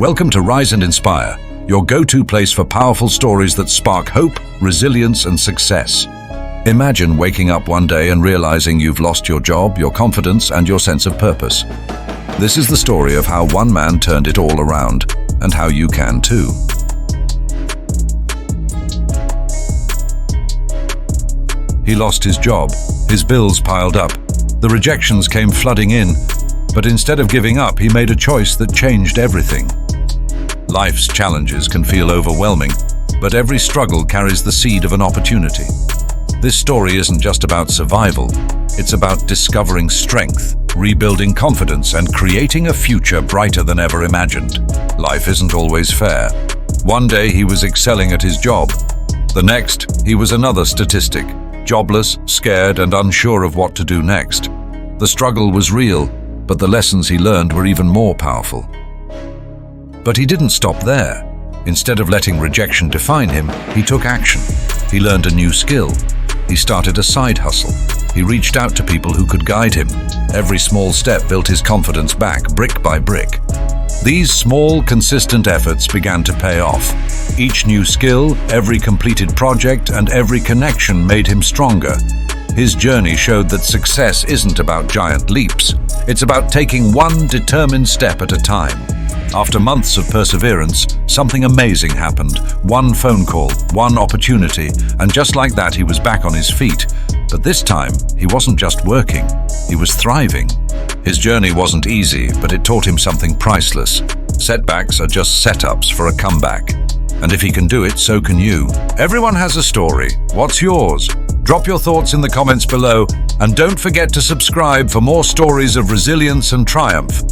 Welcome to Rise and Inspire, your go-to place for powerful stories that spark hope, resilience, and success. Imagine waking up one day and realizing you've lost your job, your confidence, and your sense of purpose. This is the story of how one man turned it all around, and how you can too. He lost his job, his bills piled up, the rejections came flooding in, but instead of giving up, he made a choice that changed everything. Life's challenges can feel overwhelming, but every struggle carries the seed of an opportunity. This story isn't just about survival, it's about discovering strength, rebuilding confidence, and creating a future brighter than ever imagined. Life isn't always fair. One day he was excelling at his job. The next, he was another statistic, jobless, scared, and unsure of what to do next. The struggle was real, but the lessons he learned were even more powerful. But he didn't stop there. Instead of letting rejection define him, he took action. He learned a new skill. He started a side hustle. He reached out to people who could guide him. Every small step built his confidence back, brick by brick. These small, consistent efforts began to pay off. Each new skill, every completed project, and every connection made him stronger. His journey showed that success isn't about giant leaps. It's about taking one determined step at a time. After months of perseverance, something amazing happened. One phone call, one opportunity, and just like that, he was back on his feet. But this time, he wasn't just working, he was thriving. His journey wasn't easy, but it taught him something priceless. Setbacks are just setups for a comeback. And if he can do it, so can you. Everyone has a story. What's yours? Drop your thoughts in the comments below, and don't forget to subscribe for more stories of resilience and triumph.